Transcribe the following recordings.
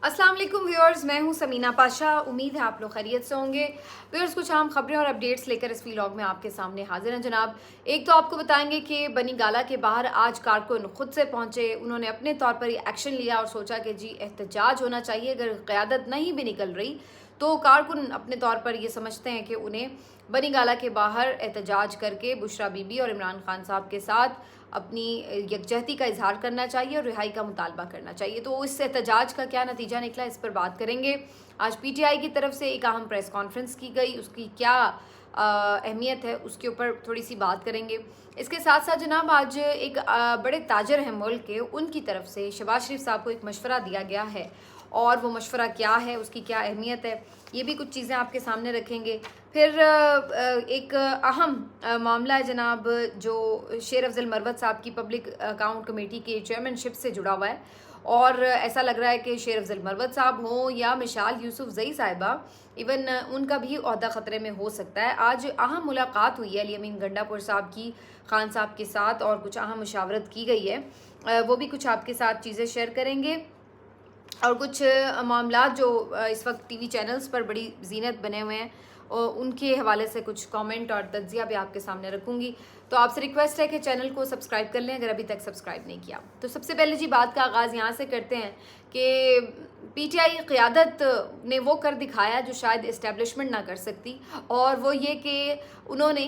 अस्सलाम वालेकुम व्यूअर्स, मैं हूं समीना पाशा। उम्मीद है आप लोग खैरियत से होंगे। व्यूअर्स, कुछ आम खबरें और अपडेट्स लेकर इस व्लॉग में आपके सामने हाजिर हैं जनाब। एक तो आपको बताएंगे कि बनी गाला के बाहर आज कारकुन खुद से पहुंचे। उन्होंने अपने तौर पर ये एक्शन लिया और सोचा कि जी एहतजाज होना चाहिए। अगर क़यादत नहीं भी निकल रही तो कारकुन अपने तौर पर ये समझते हैं कि उन्हें बनी गाला के बाहर एहतजाज करके बुशरा बीबी और इमरान खान साहब के साथ अपनी यकजहती का इजहार करना चाहिए और रिहाई का मुतालबा करना चाहिए। तो इस एहतजाज का क्या नतीजा निकला, इस पर बात करेंगे। आज पीटीआई की तरफ से एक अहम प्रेस कॉन्फ्रेंस की गई, उसकी क्या अहमियत है उसके ऊपर थोड़ी सी बात करेंगे। इसके साथ साथ जनाब आज एक बड़े ताजर हैं मुल्क के, उनकी तरफ से शहबाज शरीफ साहब को एक मशवरा दिया गया है और वो मशवरा क्या है, उसकी क्या अहमियत है, ये भी कुछ चीज़ें आपके सामने रखेंगे। फिर एक अहम मामला है जनाब जो शेर अफजल मरवत साहब की पब्लिक अकाउंट कमेटी के चेयरमैनशिप से जुड़ा हुआ है और ऐसा लग रहा है कि शेर अफजल मरवत साहब हों या मिसाल यूसुफजई साहिबा, इवन उनका भी ओहदा ख़तरे में हो सकता है। आज अहम मुलाकात हुई है अली अमीन गंडापुर साहब की खान साहब के साथ और कुछ अहम मुशावरत की गई है। वो भी कुछ आपके साथ चीज़ें शेयर करेंगे और कुछ मामला जो इस वक्त टीवी चैनल्स पर बड़ी जीनत बने हुए हैं और उनके हवाले से कुछ कमेंट और तज्जिया भी आपके सामने रखूंगी। तो आपसे रिक्वेस्ट है कि चैनल को सब्सक्राइब कर लें अगर अभी तक सब्सक्राइब नहीं किया। तो सबसे पहले जी बात का आगाज़ यहाँ से करते हैं कि पीटीआई क़यादत ने वो कर दिखाया जो शायद इस्टेब्लिशमेंट ना कर सकती, और वो ये कि उन्होंने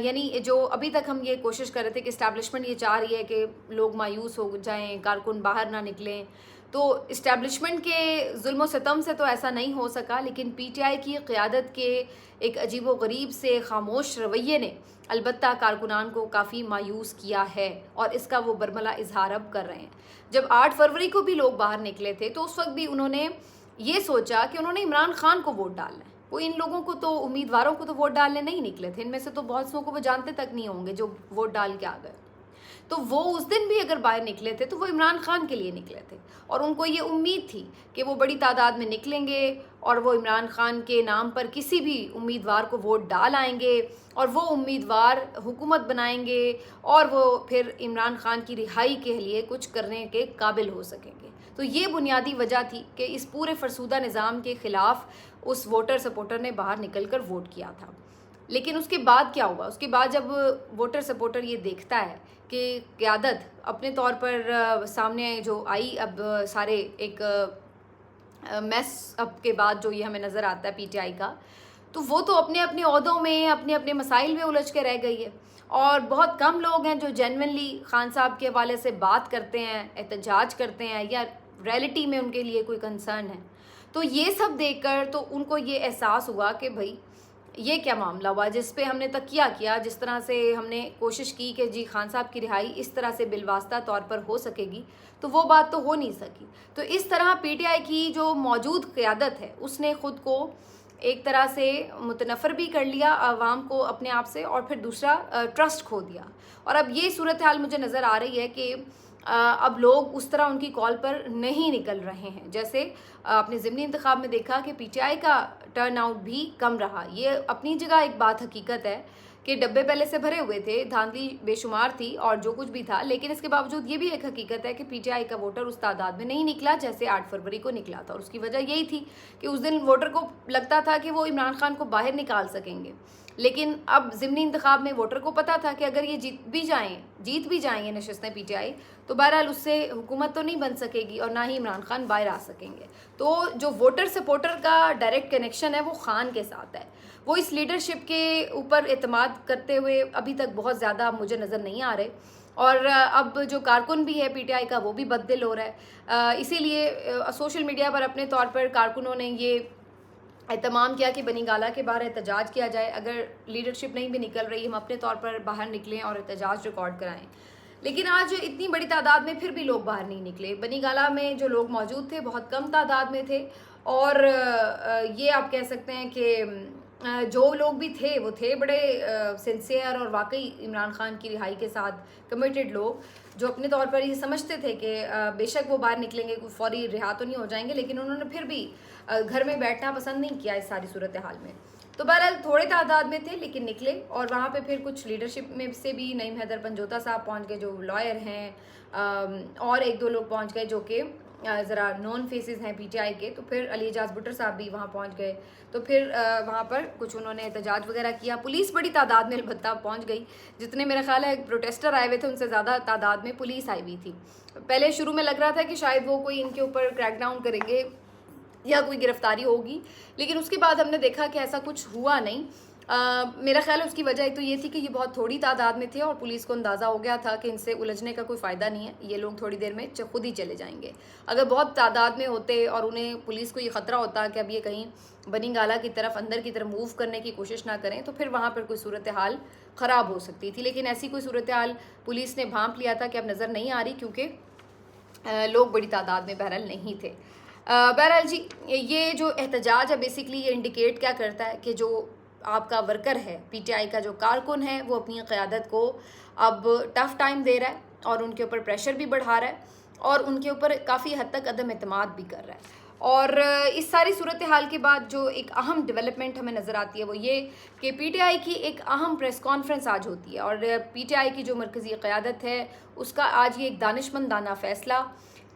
यानी जो अभी तक हम ये कोशिश कर रहे थे कि इस्टेब्लिशमेंट ये चाह रही है कि लोग मायूस हो जाएं, कारकुन बाहर ना निकलें, तो इस्टेब्लिशमेंट के जुल्म सितम से तो ऐसा नहीं हो सका, लेकिन पीटीआई की क़यादत के एक अजीब व गरीब से खामोश रवैये ने अलबत्ता कारकुनान को काफ़ी मायूस किया है और इसका वो बरमला इजहार अब कर रहे हैं। जब 8 फरवरी को भी लोग बाहर निकले थे तो उस वक्त भी उन्होंने ये सोचा कि उन्होंने इमरान खान को वोट डालना है। वो इन लोगों को तो, उम्मीदवारों को तो वोट डालने नहीं निकले थे। इनमें से तो बहुत सौ को वो जानते तक नहीं होंगे जो वोट डाल के आ गए। तो वो उस दिन भी अगर बाहर निकले थे तो वो इमरान खान के लिए निकले थे और उनको ये उम्मीद थी कि वो बड़ी तादाद में निकलेंगे और वो इमरान खान के नाम पर किसी भी उम्मीदवार को वोट डाल आएंगे और वो उम्मीदवार हुकूमत बनाएंगे और वो फिर इमरान खान की रिहाई के लिए कुछ करने के काबिल हो सकेंगे। तो ये बुनियादी वजह थी कि इस पूरे फरसूदा निज़ाम के ख़िलाफ़ उस वोटर सपोर्टर ने बाहर निकल कर वोट किया था। लेकिन उसके बाद क्या हुआ? उसके बाद जब वोटर सपोर्टर ये देखता है कि क़यादत अपने तौर पर सामने जो आई, अब सारे एक मैस अप के बाद जो ये हमें नज़र आता है पीटीआई का, तो वो तो अपने अपने ओहदों में, अपने अपने मसाइल में उलझ के रह गई है और बहुत कम लोग हैं जो जेन्युइनली खान साहब के हवाले से बात करते हैं, एहतजाज करते हैं या रियलिटी में उनके लिए कोई कंसर्न है। तो ये सब देखकर तो उनको ये एहसास हुआ कि भाई ये क्या मामला हुआ, जिस पे हमने तकिया किया, जिस तरह से हमने कोशिश की कि जी खान साहब की रिहाई इस तरह से बिलवास्ता तौर पर हो सकेगी, तो वो बात तो हो नहीं सकी। तो इस तरह पीटीआई की जो मौजूद क़यादत है उसने ख़ुद को एक तरह से मुतनफ़र भी कर लिया आवाम को अपने आप से, और फिर दूसरा ट्रस्ट खो दिया। और अब ये सूरत हाल मुझे नज़र आ रही है कि अब लोग उस तरह उनकी कॉल पर नहीं निकल रहे हैं। जैसे आपने ज़िमनी इंतखाब में देखा कि पीटीआई का टर्न आउट भी कम रहा। ये अपनी जगह एक बात हकीकत है कि डब्बे पहले से भरे हुए थे, धांधली बेशुमार थी और जो कुछ भी था, लेकिन इसके बावजूद ये भी एक हकीकत है कि पीटीआई का वोटर उस तादाद में नहीं निकला जैसे 8 फरवरी को निकला था। और उसकी वजह यही थी कि उस दिन वोटर को लगता था कि वो इमरान खान को बाहर निकाल सकेंगे, लेकिन अब ज़िमनी इंतखाब में वोटर को पता था कि अगर ये जीत भी जाएँ ये नशस्तें पीटीआई, तो बहरहाल उससे हुकूमत तो नहीं बन सकेगी और ना ही इमरान खान बाहर आ सकेंगे। तो जो वोटर सपोर्टर का डायरेक्ट कनेक्शन है वो खान के साथ है। वो इस लीडरशिप के ऊपर एतमाद करते हुए अभी तक बहुत ज़्यादा मुझे नज़र नहीं आ रहे, और अब जो कारकुन भी है पीटीआई का वो भी बददिल हो रहा है। इसीलिए सोशल मीडिया पर अपने तौर पर कारकुनों ने ये एहतमाम किया कि बनी गाला के बाहर एहतजाज किया जाए। अगर लीडरशिप नहीं भी निकल रही, हम अपने तौर पर बाहर निकलें और एहतजाज रिकॉर्ड कराएं। लेकिन आज इतनी बड़ी तादाद में फिर भी लोग बाहर नहीं निकले। बनी गाला में जो लोग मौजूद थे बहुत कम तादाद में थे, और ये आप कह सकते हैं कि जो लोग भी थे वो थे बड़े सिंसियर और वाकई इमरान खान की रिहाई के साथ कमिटेड लोग, जो अपने तौर पर ये समझते थे कि बेशक वो बाहर निकलेंगे, फौरी रिहा तो नहीं हो जाएंगे, लेकिन उन्होंने फिर भी घर में बैठना पसंद नहीं किया इस सारी सूरत हाल में। तो बहरहाल थोड़े तादाद में थे लेकिन निकले, और वहाँ पे फिर कुछ लीडरशिप में से भी नईम हैदर पंजोता साहब पहुँच गए जो लॉयर हैं, और एक दो लोग पहुँच गए जो कि ज़रा नॉन फेसेस हैं पीटीआई के, तो फिर अली एजाज भुट्टर साहब भी वहाँ पहुँच गए। तो फिर वहाँ पर कुछ उन्होंने एहतजाज वगैरह किया। पुलिस बड़ी तादाद में अलबत्ता पहुँच गई, जितने मेरा ख्याल है प्रोटेस्टर आए हुए थे उनसे ज़्यादा तादाद में पुलिस आई हुई थी। पहले शुरू में लग रहा था कि शायद वो कोई इनके ऊपर क्रैकडाउन करेंगे या कोई गिरफ्तारी होगी, लेकिन उसके बाद हमने देखा कि ऐसा कुछ हुआ नहीं। मेरा ख्याल है उसकी वजह एक तो ये थी कि ये बहुत थोड़ी तादाद में थे और पुलिस को अंदाज़ा हो गया था कि इनसे उलझने का कोई फ़ायदा नहीं है, ये लोग थोड़ी देर में खुद ही चले जाएंगे। अगर बहुत तादाद में होते और उन्हें पुलिस को ये ख़तरा होता कि अब ये कहीं बनी गाला की तरफ अंदर की तरफ मूव करने की कोशिश ना करें, तो फिर वहाँ पर कोई सूरत हाल ख़राब हो सकती थी। लेकिन ऐसी कोई सूरत हाल पुलिस ने भांप लिया था कि अब नज़र नहीं आ रही, क्योंकि लोग बड़ी तादाद में बहरहाल नहीं थे। बहरहाल जी, ये जो एहतजाज है बेसिकली ये इंडिकेट क्या करता है कि जो आपका वर्कर है, पीटीआई का जो कारकुन है, वो अपनी क़यादत को अब टफ़ टाइम दे रहा है और उनके ऊपर प्रेशर भी बढ़ा रहा है और उनके ऊपर काफ़ी हद तक अदम एतमाद भी कर रहा है। और इस सारी सूरत हाल के बाद जो एक अहम डेवलपमेंट हमें नज़र आती है वो ये कि पीटीआई की एक अहम प्रेस कॉन्फ्रेंस आज होती है और पीटीआई की जो मरकज़ी क़यादत है उसका आज ये एक दानिशमंदाना फ़ैसला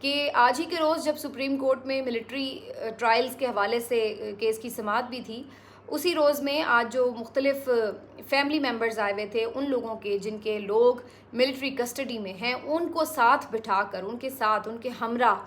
कि आज ही के रोज़ जब सुप्रीम कोर्ट में मिलिट्री ट्रायल्स के हवाले से केस की समाअत भी थी, उसी रोज़ में आज जो मुख्तलिफ फैमिली मेम्बर्स आए हुए थे, उन लोगों के जिनके लोग मिलिट्री कस्टडी में हैं, उनको साथ बिठाकर उनके साथ उनके हमरा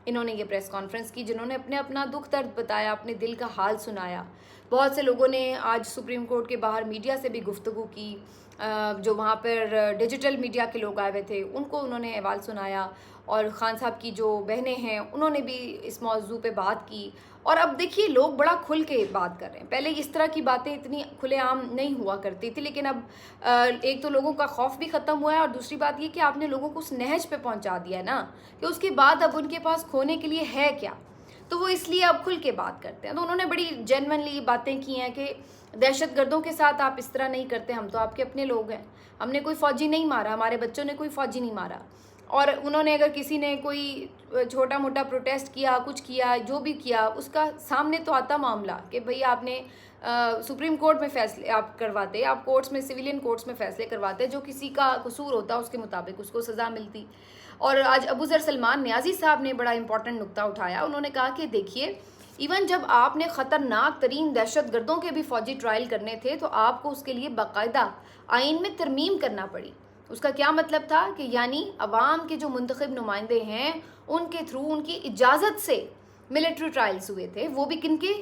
इन्होंने ये प्रेस कॉन्फ्रेंस की, जिन्होंने अपना दुख दर्द बताया, अपने दिल का हाल सुनाया। बहुत से लोगों ने आज सुप्रीम कोर्ट के बाहर मीडिया से भी गुफ्तगू की, जो वहाँ पर डिजिटल मीडिया के लोग आए हुए थे उनको उन्होंने अहवाल सुनाया और ख़ान साहब की जो बहनें हैं उन्होंने भी इस मौजू पे बात की। और अब देखिए लोग बड़ा खुल के बात कर रहे हैं। पहले इस तरह की बातें इतनी खुलेआम नहीं हुआ करती थी, लेकिन अब एक तो लोगों का खौफ भी ख़त्म हुआ है और दूसरी बात ये कि आपने लोगों को उस नहज पे पहुंचा दिया है ना कि उसके बाद अब उनके पास खोने के लिए है क्या, तो वो इसलिए अब खुल के बात करते हैं। तो उन्होंने बड़ी जेन्युइनली बातें की हैं कि दहशतगर्दों के साथ आप इस तरह नहीं करते, हम तो आपके अपने लोग हैं, हमने कोई फ़ौजी नहीं मारा, हमारे बच्चों ने कोई फ़ौजी नहीं मारा। और उन्होंने अगर किसी ने कोई छोटा मोटा प्रोटेस्ट किया, कुछ किया, जो भी किया, उसका सामने तो आता मामला कि भाई आपने सुप्रीम कोर्ट में फ़ैसले आप करवाते, आप कोर्ट्स में, सिविलियन कोर्ट्स में फ़ैसले करवाते, जो किसी का कसूर होता उसके मुताबिक उसको सज़ा मिलती। और आज अबू ज़र सलमान नियाज़ी साहब ने बड़ा इंपॉर्टेंट नुक्ता उठाया। उन्होंने कहा कि देखिए, इवन जब आपने ख़तरनाक तरीन दहशतगर्दों के भी फ़ौजी ट्रायल करने थे तो आपको उसके लिए बाकायदा आइन में तरमीम करना पड़ी। उसका क्या मतलब था कि यानी अवाम के जो मुंतखब नुमाइंदे हैं उनके थ्रू, उनकी इजाज़त से मिलिट्री ट्रायल्स हुए थे, वो भी किनके,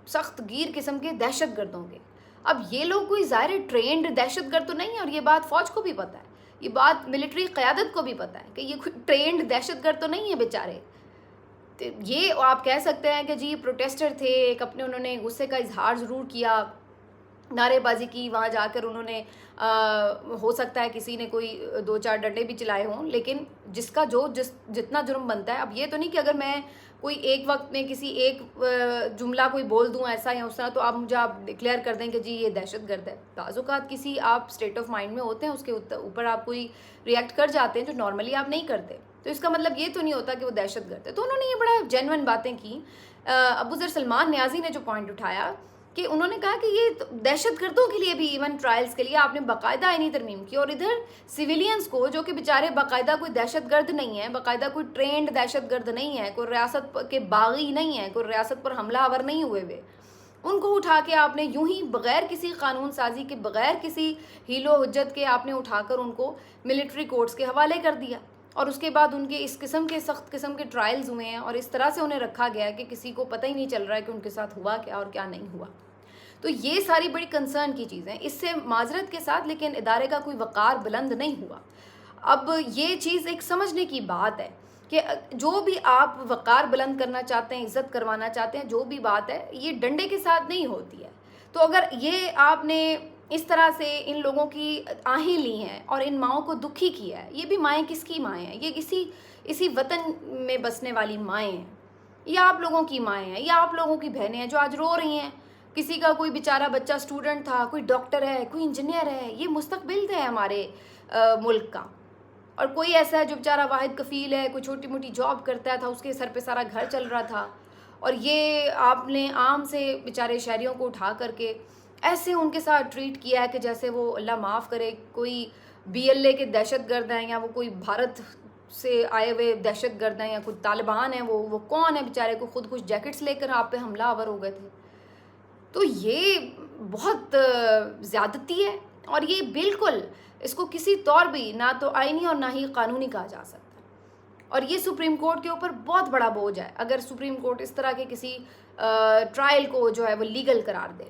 सख्त गिर किस्म के दहशतगर्दों के। अब ये लोग कोई ज़ाहिर ट्रेंड दहशतगर्द तो नहीं है, और ये बात फ़ौज को भी पता है, ये बात मिलिट्री क़यादत को भी पता है कि ये ट्रेंड दहशतगर्द तो नहीं है बेचारे। ये आप कह सकते हैं कि जी प्रोटेस्टर थे, एक अपने उन्होंने गुस्से का इजहार ज़रूर किया, नारेबाजी की, वहाँ जाकर उन्होंने हो सकता है किसी ने कोई 2-4 डंडे भी चलाए हों, लेकिन जिसका जितना जुर्म बनता है। अब ये तो नहीं कि अगर मैं कोई एक वक्त में किसी एक जुमला कोई बोल दूं ऐसा या उस तरह, तो आप डिक्लेयर कर दें कि जी ये दहशतगर्द है। बाज़-औक़ात किसी आप स्टेट ऑफ माइंड में होते हैं, उसके ऊपर आप कोई रिएक्ट कर जाते हैं जो नॉर्मली आप नहीं करते, तो इसका मतलब ये तो नहीं होता कि वो दहशतगर्द है। तो उन्होंने ये बड़ा जेन्युइन बातें की। अबू ज़र सलमान नियाज़ी ने जो पॉइंट उठाया कि उन्होंने कहा कि ये दहशतगर्दों के लिए भी इवन ट्रायल्स के लिए आपने बाकायदा आईनी तरमीम की, और इधर सिविलियंस को जो कि बेचारे बाकायदा कोई दहशतगर्द नहीं है, बाकायदा कोई ट्रेंड दहशतगर्द नहीं है, कोई रियासत के बागी नहीं है, कोई रियासत पर हमलावर नहीं हुए हुए, उनको उठा के आपने यूं ही बग़ैर किसी कानून साजी के, बग़ैर किसी हीलो हुज्जत के आपने उठाकर उनको मिलिट्री कोर्ट्स के हवाले कर दिया। और उसके बाद उनके इस किस्म के सख्त किस्म के ट्रायल्स हुए हैं और इस तरह से उन्हें रखा गया है कि किसी को पता ही नहीं चल रहा है कि उनके साथ हुआ क्या और क्या नहीं हुआ। तो ये सारी बड़ी कंसर्न की चीज़ें, इससे माजरत के साथ, लेकिन इदारे का कोई वक़ार बुलंद नहीं हुआ। अब ये चीज़ एक समझने की बात है कि जो भी आप वक़ार बुलंद करना चाहते हैं, इज़्ज़त करवाना चाहते हैं, जो भी बात है, ये डंडे के साथ नहीं होती है। तो अगर ये आपने इस तरह से इन लोगों की आहें ली हैं और इन माँओं को दुखी किया है, ये भी माएँ किसकी माएँ हैं? ये इसी वतन में बसने वाली माएँ हैं, या आप लोगों की माएँ हैं, या आप लोगों की बहनें हैं जो आज रो रही हैं। किसी का कोई बेचारा बच्चा स्टूडेंट था, कोई डॉक्टर है, कोई इंजीनियर है, ये मुस्तकबिल है हमारे मुल्क का, और कोई ऐसा है जो बेचारा वाहिद कफ़ील है, कोई छोटी मोटी जॉब करता था, उसके सर पे सारा घर चल रहा था, और ये आपने आम से बेचारे शहरियों को उठा करके ऐसे उनके साथ ट्रीट किया है कि जैसे वो अल्लाह माफ़ करे कोई BLA के दहशतगर्द हैं या वो कोई भारत से आए हुए दहशतगर्द हैं या कुछ तालिबान हैं, वो कौन है बेचारे, को खुद कुछ जैकेट्स लेकर आप पे हमलावर हो गए थे। तो ये बहुत ज़्यादती है और ये बिल्कुल इसको किसी तौर भी ना तो आईनी और ना ही कानूनी कहा जा सकता। और ये सुप्रीम कोर्ट के ऊपर बहुत बड़ा बोझ है अगर सुप्रीम कोर्ट इस तरह के किसी ट्रायल को जो है वो लीगल करार दे।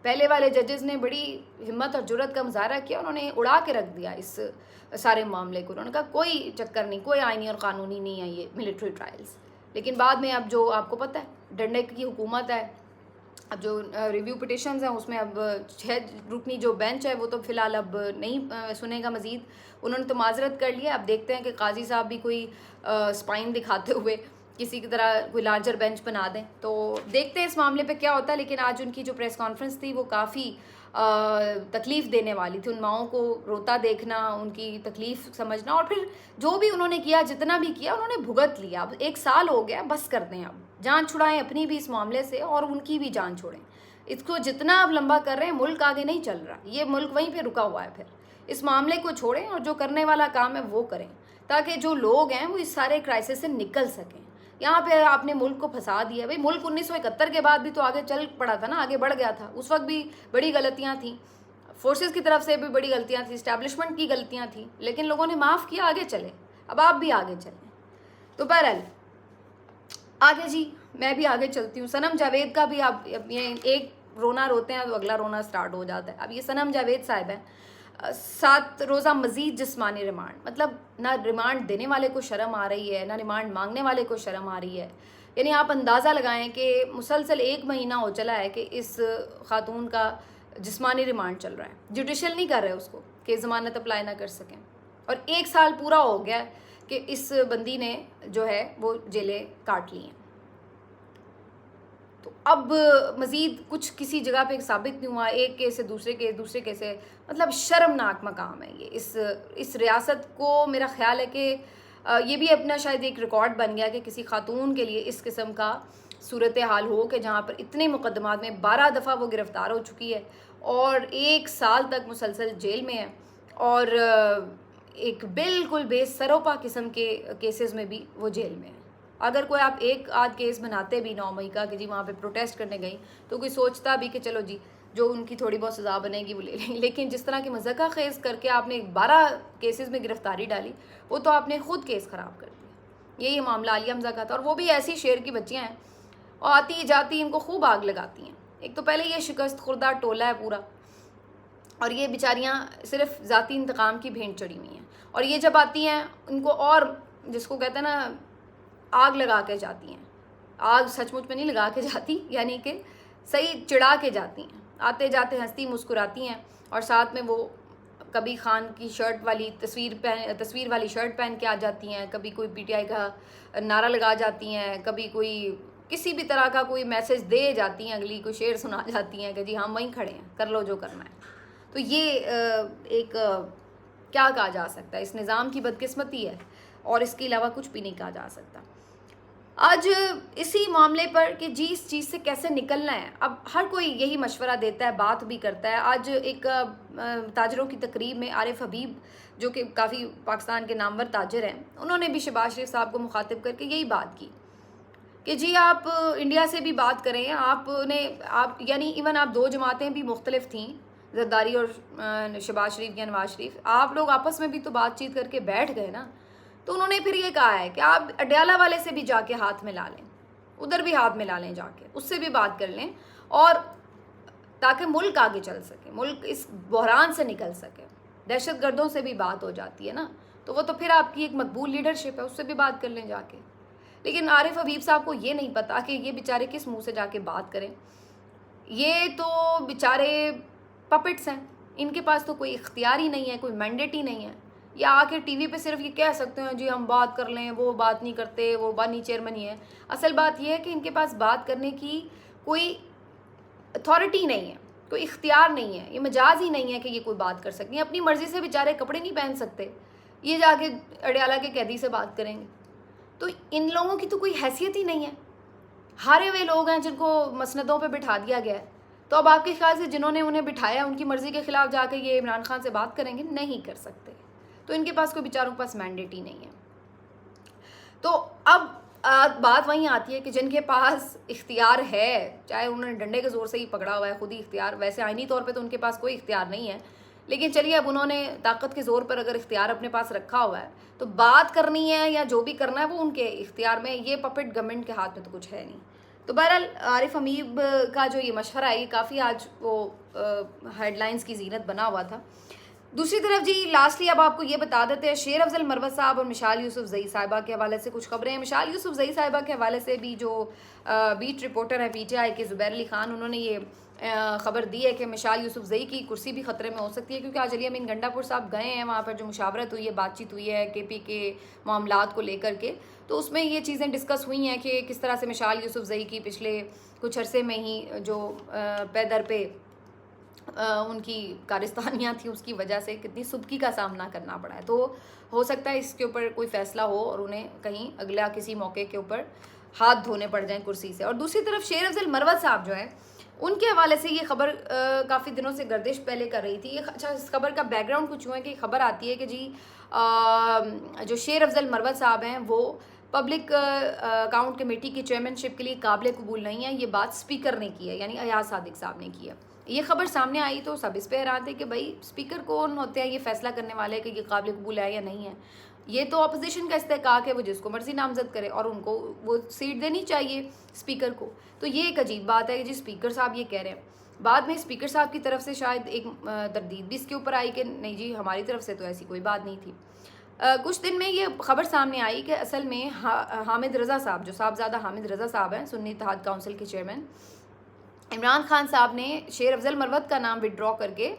पहले वाले जजेस ने बड़ी हिम्मत और जुर्रत का मुजाहरा किया, उन्होंने उड़ा के रख दिया इस सारे मामले को। उन्होंने कहा कोई चक्कर नहीं, कोई आईनी और कानूनी नहीं है ये मिलिट्री ट्रायल्स। लेकिन बाद में अब जो आपको पता है डंडे की हुकूमत है, अब जो रिव्यू पिटिशंस हैं उसमें अब 6 रुकनी जो बेंच है वो तो फ़िलहाल अब नहीं सुनेगा मज़ीद। उन्होंने तो माजरत कर लिया। अब देखते हैं कि काजी साहब भी कोई स्पाइन दिखाते हुए किसी की तरह कोई लार्जर बेंच बना दें। तो देखते हैं इस मामले पे क्या होता है। लेकिन आज उनकी जो प्रेस कॉन्फ्रेंस थी वो काफ़ी तकलीफ़ देने वाली थी। उन माओं को रोता देखना, उनकी तकलीफ़ समझना, और फिर जो भी उन्होंने किया, जितना भी किया उन्होंने भुगत लिया। अब 1 साल हो गया, बस कर दें, अब जान छुड़ाएं अपनी भी इस मामले से और उनकी भी जान छोड़ें। इसको जितना अब लंबा कर रहे हैं, मुल्क आगे नहीं चल रहा, ये मुल्क वहीं पे रुका हुआ है। फिर इस मामले को छोड़ें और जो करने वाला काम है वो करें, ताकि जो लोग हैं वो इस सारे क्राइसिस से निकल सकें। यहाँ पे आपने मुल्क को फंसा दिया। भाई मुल्क 1971 के बाद भी तो आगे चल पड़ा था ना, आगे बढ़ गया था। उस वक्त भी बड़ी गलतियाँ थी, फोर्सेस की तरफ से भी बड़ी गलतियाँ थी, इस्टेब्लिशमेंट की गलतियाँ थी, लेकिन लोगों ने माफ़ किया, आगे चले। अब आप भी आगे चलें। तो बहरहाल आगे जी, मैं भी आगे चलती हूँ। सनम जावेद का भी आप ये एक रोना रोते हैं तो अगला रोना स्टार्ट हो जाता है। अब ये सनम जावेद साहिब हैं, 7 रोज़ा मज़ीद जिस्मानी रिमांड। मतलब ना रिमांड देने वाले को शर्म आ रही है, ना रिमांड मांगने वाले को शर्म आ रही है। यानी आप अंदाज़ा लगाएं कि मुसलसल 1 महीना हो चला है कि इस खातून का जिस्मानी रिमांड चल रहा है। जुडिशल नहीं कर रहे उसको कि ज़मानत अप्लाई ना कर सकें, और 1 साल पूरा हो गया कि इस बंदी ने जो है वो जेलें काट ली हैं। तो अब मज़ीद कुछ किसी जगह पे साबित नहीं हुआ, एक केस से दूसरे केस से, मतलब शर्मनाक मकाम है ये इस रियासत को। मेरा ख्याल है कि ये भी अपना शायद एक रिकॉर्ड बन गया कि किसी खातून के लिए इस किस्म का सूरत हाल हो कि जहाँ पर इतने मुकदमात में 12 दफ़ा वो गिरफ़्तार हो चुकी है और 1 साल तक मुसलसल जेल में है, और एक बिल्कुल बेसरोपा किस्म के केसेस में भी वो जेल में है। अगर कोई आप एक आध केस बनाते भी 9 मई का कि जी वहाँ पे प्रोटेस्ट करने गई, तो कोई सोचता भी कि चलो जी जो उनकी थोड़ी बहुत सज़ा बनेगी वो ले लेंगे। लेकिन जिस तरह की मज़ाक़ा खेज़ करके आपने 12 केसेस में गिरफ़्तारी डाली, वो तो आपने ख़ुद केस ख़राब कर दिया। यही मामला आलिया हमज़ा का था, और वो भी ऐसी शेर की बच्चियाँ हैं और आती जाती इनको खूब आग लगाती हैं। एक तो पहले ये शिकस्त खुर्दा टोला है पूरा, और ये बेचारियाँ सिर्फ ज़ाती इंतकाम की भेंट चढ़ी हुई हैं। और ये जब आती हैं इनको और जिसको कहते हैं ना आग लगा के जाती हैं। आग सचमुच में नहीं लगा के जाती, यानी कि सही चिढ़ा के जाती हैं। आते जाते हंसती मुस्कुराती हैं, और साथ में वो कभी खान की शर्ट वाली तस्वीर वाली शर्ट पहन के आ जाती हैं, कभी कोई पीटीआई का नारा लगा जाती हैं, कभी कोई किसी भी तरह का कोई मैसेज दे जाती हैं, अगली कोई शेर सुना जाती हैं कि जी हम वहीं खड़े हैं, कर लो जो करना है। तो ये एक क्या कहा जा सकता है, इस निज़ाम की बदकिस्मती है, और इसके अलावा कुछ भी नहीं कहा जा सकता। आज इसी मामले पर कि जी इस चीज़ से कैसे निकलना है, अब हर कोई यही मशवरा देता है, बात भी करता है। आज एक ताजरों की तकरीब में आरिफ हबीब, जो कि काफ़ी पाकिस्तान के नामवर ताजर हैं, उन्होंने भी शहबाज शरीफ साहब को मुखातिब करके यही बात की कि जी आप इंडिया से भी बात करें। आप यानी इवन आप 2 जमातें भी मुख्तलिफ थीं, जरदारी और शहबाज शरीफ या नवाज शरीफ, आप लोग आपस में भी तो बातचीत करके बैठ गए ना। तो उन्होंने फिर ये कहा है कि आप अडयाला वाले से भी जाके हाथ मिला लें, उधर भी हाथ मिला लें जाके, उससे भी बात कर लें, और ताकि मुल्क आगे चल सके, मुल्क इस बहरान से निकल सके। दहशतगर्दों से भी बात हो जाती है ना, तो वो तो फिर आपकी एक मकबूल लीडरशिप है, उससे भी बात कर लें जाके। लेकिन आरिफ हबीब साहब को ये नहीं पता कि ये बेचारे किस मुँह से जाके बात करें। ये तो बेचारे पपेट्स हैं, इनके पास तो कोई इख्तियार ही नहीं है, कोई मैंडेट ही नहीं है। या आके टीवी पे सिर्फ ये कह सकते हैं जी हम बात कर लें, वो बात नहीं करते, वो बानी चेयरमैन ही है। असल बात ये है कि इनके पास बात करने की कोई अथॉरिटी नहीं है, कोई इख्तियार नहीं है, ये मजाज ही नहीं है कि ये कोई बात कर सकती हैं। अपनी मर्ज़ी से बेचारे कपड़े नहीं पहन सकते, ये जाके अडयाला के कैदी से बात करेंगे। तो इन लोगों की तो कोई हैसियत ही नहीं है, हारे हुए लोग हैं जिनको मसनदों पर बिठा दिया गया है। तो अब आपके ख्याल से जिन्होंने उन्हें बिठाया उनकी मर्ज़ी के ख़िलाफ़ जाके ये इमरान खान से बात करेंगे? नहीं कर सकते। तो इनके पास कोई बेचारों के पास मैंडेट ही नहीं है। तो अब बात वहीं आती है कि जिनके पास इख्तियार है, चाहे उन्होंने डंडे के ज़ोर से ही पकड़ा हुआ है खुद ही इख्तियार, वैसे आईनी तौर पे तो उनके पास कोई इख्तियार नहीं है, लेकिन चलिए अब उन्होंने ताकत के ज़ोर पर अगर इख्तियार अपने पास रखा हुआ है तो बात करनी है या जो भी करना है वो उनके इख्तियार में, ये पपेट गवर्नमेंट के हाथ में तो कुछ है नहीं। तो बहरहाल आरिफ हमीद का जो ये मशवरा है ये काफ़ी आज वो हेडलाइंस की जीनत बना हुआ था। दूसरी तरफ जी लास्टली अब आपको ये बता देते हैं, शेर अफजल मरवत साहब और मिशाल यूसुफजई साहिबा के हवाले से कुछ खबरें हैं। मिशाल यूसुफजई साहिबा के हवाले से भी जो बीट रिपोर्टर है पीटीआई के ज़ुबैर अली खान, उन्होंने ये खबर दी है कि मिशाल यूसुफजई की कुर्सी भी ख़तरे में हो सकती है, क्योंकि आज अली अमीन गंडापुर साहब गए हैं वहाँ पर, जो मुशावरत हुई है, बातचीत हुई है केपी के मामलात को लेकर के, तो उसमें ये चीज़ें डिस्कस हुई हैं कि किस तरह से मिशाल यूसुफजई की पिछले कुछ अरसे में ही जो पैदर पे उनकी कारस्तानियाँ थी उसकी वजह से कितनी सुबकी का सामना करना पड़ा है। तो हो सकता है इसके ऊपर कोई फ़ैसला हो और उन्हें कहीं अगला किसी मौके के ऊपर हाथ धोने पड़ जाएं कुर्सी से। और दूसरी तरफ शेर अफजल मरवत साहब जो है उनके हवाले से ये खबर काफ़ी दिनों से गर्दिश पहले कर रही थी। ये अच्छा, इस खबर का बैकग्राउंड कुछ यूँ है कि खबर आती है कि जी जो शेर अफजल मरवत साहब हैं वो पब्लिक अकाउंट कमेटी की चेयरमैनशिप के लिए काबिल कबूल नहीं है। ये बात स्पीकर ने की है, यानी अयाज सादिक साहब ने की है। ये खबर सामने आई तो सब इस पे हैरान थे कि भाई स्पीकर कौन होते हैं ये फैसला करने वाले कि ये काबिल कबूल है या नहीं है। ये तो अपोजिशन का इस्तेहकाक है, वो जिसको मर्जी नामजद करे और उनको वो सीट देनी चाहिए स्पीकर को। तो ये एक अजीब बात है कि जी स्पीकर साहब ये कह रहे हैं। बाद में स्पीकर साहब की तरफ से शायद एक तरदीद भी इसके ऊपर आई कि नहीं जी हमारी तरफ से तो ऐसी कोई बात नहीं थी। कुछ दिन में ये खबर सामने आई कि असल में हामिद रज़ा साहब, जो साहबजादा हामिद रज़ा साहब हैं, सुन्नी इत्तेहाद काउंसिल के चेयरमैन, इमरान खान साहब ने शेर अफजल मरवत का नाम विड्रॉ करके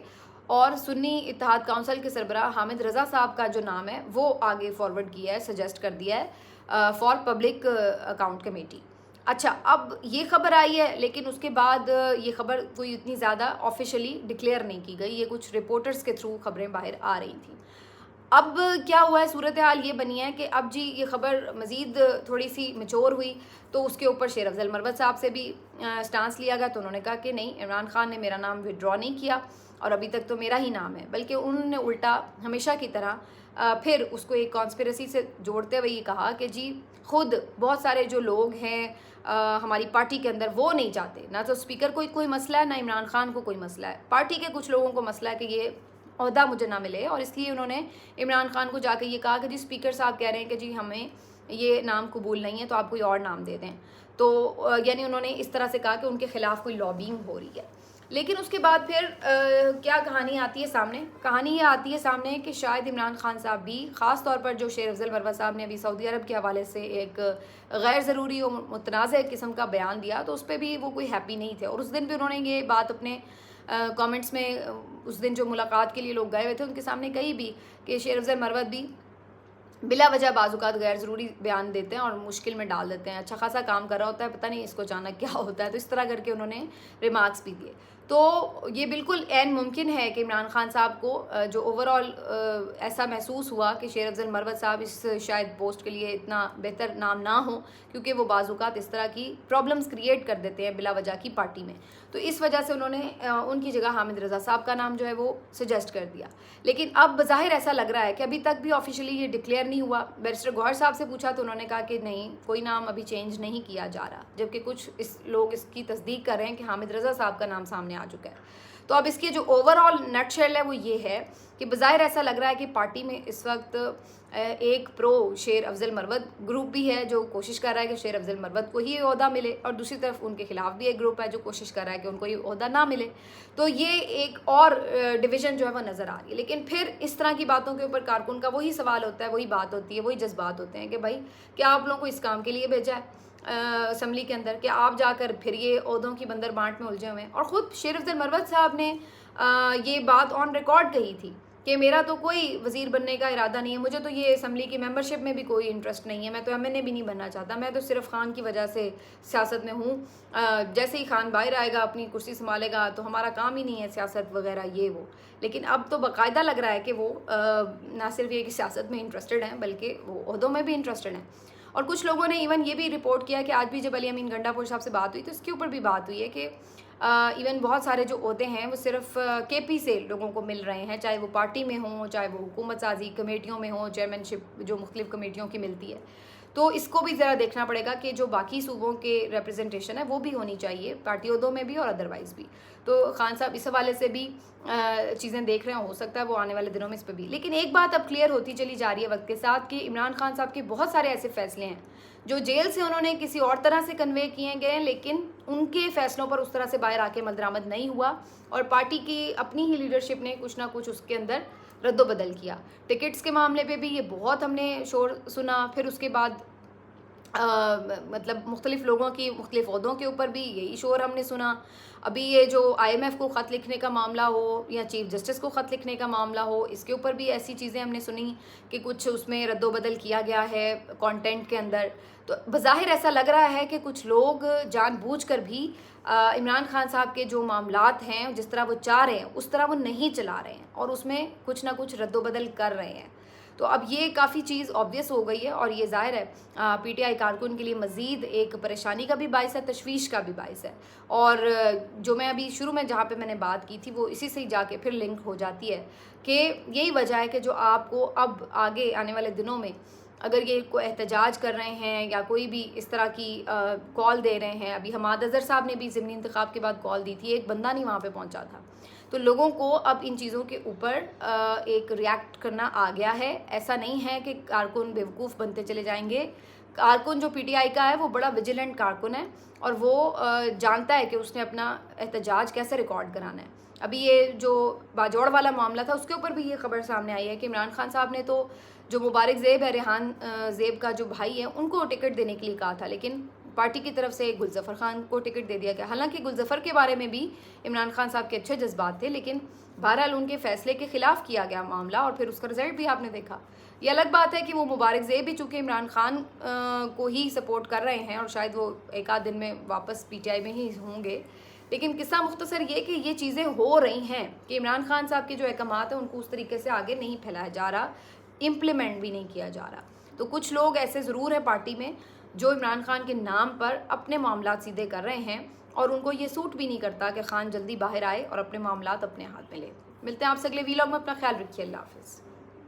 और सुन्नी इत्तेहाद काउंसिल के सरबराह हामिद रज़ा साहब का जो नाम है वो आगे फॉरवर्ड किया है, सजेस्ट कर दिया है फॉर पब्लिक अकाउंट कमेटी। अच्छा, अब ये खबर आई है लेकिन उसके बाद ये खबर कोई इतनी ज़्यादा ऑफिशियली डिक्लेयर नहीं की गई, ये कुछ रिपोर्टर्स के थ्रू खबरें बाहर आ रही थी। अब क्या हुआ है, सूरत हाल ये बनी है कि अब जी ये खबर मज़ीद थोड़ी सी मैच्योर हुई तो उसके ऊपर शेर अफजल मरवत साहब से भी स्टांस लिया गया। तो उन्होंने कहा कि नहीं, इमरान खान ने मेरा नाम विड्रॉ नहीं किया और अभी तक तो मेरा ही नाम है, बल्कि उन्होंने उल्टा हमेशा की तरह फिर उसको एक कॉन्स्पिरेसी से जोड़ते हुए ये कहा कि जी खुद बहुत सारे जो लोग हैं हमारी पार्टी के अंदर वो नहीं चाहते, ना तो स्पीकर को कोई मसला है ना इमरान खान को कोई मसला है, पार्टी के कुछ लोगों को मसला है कि ये ओहदा मुझे ना मिले, और इसलिए उन्होंने इमरान खान को जाकर ये कहा कि जी स्पीकर साहब कह रहे हैं कि जी हमें ये नाम कबूल नहीं है तो आप कोई और नाम दे दें। तो यानी उन्होंने इस तरह से कहा कि उनके खिलाफ कोई लॉबिंग हो रही है। लेकिन उसके बाद फिर क्या कहानी आती है सामने, कहानी ये आती है सामने कि शायद इमरान खान साहब भी, ख़ास तौर पर जो शेर अफजल मरवत साहब ने अभी सऊदी अरब के हवाले से एक गैर ज़रूरी और मुतनाज़ किस्म का बयान दिया, तो उस पर भी वो कोई हैप्पी नहीं थे। और उस दिन भी उन्होंने ये बात अपने कमेंट्स में, उस दिन जो मुलाकात के लिए लोग गए हुए थे उनके सामने कही भी कि शेर अफजल मरवत भी बिला वजह बाज़ुकात गैर ज़रूरी बयान देते हैं और मुश्किल में डाल देते हैं, अच्छा खासा काम कर रहा होता है, पता नहीं इसको अचानक क्या होता है। तो इस तरह करके उन्होंने रिमार्क्स भी दिए। तो ये बिल्कुल ऐन मुमकिन है कि इमरान खान साहब को जो ओवरऑल ऐसा महसूस हुआ कि शेर अफजल मरवत साहब इस शायद पोस्ट के लिए इतना बेहतर नाम ना हो, क्योंकि वो बाज़ुकात इस तरह की प्रॉब्लम्स क्रिएट कर देते हैं बिला वजह की पार्टी में। तो इस वजह से उन्होंने उनकी जगह हामिद रज़ा साहब का नाम जो है वो सजेस्ट कर दिया। लेकिन अब बज़ाहिर ऐसा लग रहा है कि अभी तक भी ऑफिशियली ये डिक्लेयर नहीं हुआ। बैरिस्टर गौहर साहब से पूछा तो उन्होंने कहा कि नहीं, कोई नाम अभी चेंज नहीं किया जा रहा, जबकि कुछ लोग इसकी तस्दीक कर रहे हैं कि हामिद रज़ा साहब का नाम सामने आ चुका है। तो अब इसके जो ओवरऑल नटशेल है वो ये है कि बज़ाहिर ऐसा लग रहा है कि पार्टी में इस वक्त एक प्रो शेर अफजल मरवत ग्रुप भी है जो कोशिश कर रहा है कि शेर अफजल मरवत को ही ओहदा मिले, और दूसरी तरफ उनके खिलाफ भी एक ग्रुप है जो कोशिश कर रहा है कि उनको ये ओहदा ना मिले। तो ये एक और डिवीज़न जो है वो नज़र आ रही है। लेकिन फिर इस तरह की बातों के ऊपर कारकुन का वही सवाल होता है, वही बात होती है, वही जज्बात होते हैं कि भाई क्या आप लोगों को इस काम के लिए भेजा है असम्बली के अंदर, कि आप जाकर फिर ये ओहदों की बंदर बांट में उलझे हुए हैं। और ख़ुद शेर अफजल मरवत साहब ने ये बात ऑन रिकॉर्ड कही थी कि मेरा तो कोई वज़ीर बनने का इरादा नहीं है, मुझे तो ये असम्बली की मेंबरशिप में भी कोई इंटरेस्ट नहीं है, मैं तो एमएनए भी नहीं बनना चाहता, मैं तो सिर्फ खान की वजह से सियासत में हूँ। जैसे ही खान बाहर आएगा अपनी कुर्सी संभालेगा तो हमारा काम ही नहीं है सियासत वगैरह ये वो। लेकिन अब तो बाकायदा लग रहा है कि वो ना सिर्फ ये कि सियासत में इंटरेस्टेड हैं बल्कि वो ओहदों में भी इंटरेस्टेड हैं। और कुछ लोगों ने इवन ये भी रिपोर्ट किया कि आज भी जब अली अमीन गंडापुर साहब से बात हुई तो इसके ऊपर भी बात हुई है कि इवन बहुत सारे जो ओहदे हैं वो सिर्फ केपी से लोगों को मिल रहे हैं, चाहे वो पार्टी में हों, चाहे वो हुकूमत साजी कमेटियों में हों, चेयरमैनशिप जो मुख्तलिफ कमेटियों की मिलती है। तो इसको भी ज़रा देखना पड़ेगा कि जो बाकी सूबों के रिप्रेजेंटेशन है वो भी होनी चाहिए, पार्टी ओहदों में भी और अदरवाइज़ भी। तो खान साहब इस हवाले से भी चीज़ें देख रहे हैं, हो सकता है वो आने वाले दिनों में इस पर भी। लेकिन एक बात अब क्लियर होती चली जा रही है वक्त के साथ कि इमरान खान साहब के बहुत सारे ऐसे फैसले हैं जो जेल से उन्होंने किसी और तरह से कन्वे किए गए हैं, लेकिन उनके फैसलों पर उस तरह से बाहर आके अमलदरामद नहीं हुआ और पार्टी की अपनी ही लीडरशिप ने कुछ ना कुछ उसके अंदर रद्दोबदल किया। टिकट्स के मामले पे भी ये बहुत हमने शोर सुना, फिर उसके बाद मतलब मुख्तलिफ लोगों की मुख्तलिफ ओहदों के ऊपर भी यही शोर हमने सुना। अभी ये जो IMF को ख़त लिखने का मामला हो या चीफ जस्टिस को ख़त लिखने का मामला हो, इसके ऊपर भी ऐसी चीज़ें हमने सुनी कि कुछ उसमें रद्दोबदल किया गया है कंटेंट के अंदर। तो बज़ाहिर ऐसा लग रहा है कि कुछ लोग जानबूझकर भी इमरान खान साहब के जो मामलात हैं जिस तरह वो चाह रहे हैं उस तरह वो नहीं चला रहे हैं और उसमें कुछ ना कुछ रद्दोबदल कर रहे हैं। तो अब ये काफ़ी चीज़ ऑब्वियस हो गई है और ये ज़ाहिर है PTI कारकुन के लिए मज़ीद एक परेशानी का भी बाइस है, तशवीश का भी बाइस है। और जो मैं अभी शुरू में जहाँ पे मैंने बात की थी वो इसी से ही जाके फिर लिंक हो जाती है कि यही वजह है कि जो आपको अब आगे आने वाले दिनों में अगर ये कोई एहतजाज कर रहे हैं या कोई भी इस तरह की कॉल दे रहे हैं, अभी हमाद अज़हर साहब ने भी ज़िमनी इंतखाब के बाद कॉल दी थी, एक बंदा नहीं वहाँ पे पहुँचा था। तो लोगों को अब इन चीज़ों के ऊपर एक रिएक्ट करना आ गया है। ऐसा नहीं है कि कारकुन बेवकूफ़ बनते चले जाएंगे। कारकुन जो PTI का है वो बड़ा विजिलेंट कारकुन है और वो जानता है कि उसने अपना एहतजाज कैसे रिकॉर्ड कराना है। अभी ये जो बाजौड़ वाला मामला था उसके ऊपर भी ये खबर सामने आई है कि इमरान खान साहब ने तो जो मुबारक ज़ेब है, रेहान ज़ेब का जो भाई है, उनको टिकट देने के लिए कहा था, लेकिन पार्टी की तरफ से गुलज़फ़र खान को टिकट दे दिया गया। हालांकि गुलज़फ़र के बारे में भी इमरान खान साहब के अच्छे जज्बात थे, लेकिन बहरहाल उनके फ़ैसले के ख़िलाफ़ किया गया मामला और फिर उसका रिज़ल्ट भी आपने देखा। ये अलग बात है कि वो मुबारक ज़ेब भी चूँकि इमरान खान को ही सपोर्ट कर रहे हैं और शायद वो एक आध दिन में वापस PTI में ही होंगे, लेकिन किस्सा मुख्तसर ये कि ये चीज़ें हो रही हैं कि इमरान खान साहब के जो अहकामात हैं उनको उस तरीके से आगे नहीं फैलाया जा रहा, इम्प्लीमेंट भी नहीं किया जा रहा। तो कुछ लोग ऐसे ज़रूर हैं पार्टी में जो इमरान खान के नाम पर अपने मामलात सीधे कर रहे हैं और उनको ये सूट भी नहीं करता कि खान जल्दी बाहर आए और अपने मामलात अपने हाथ में ले। मिलते हैं आपसे अगले वीलॉग में। अपना ख्याल रखिए। अल्लाह हाफ़िज़।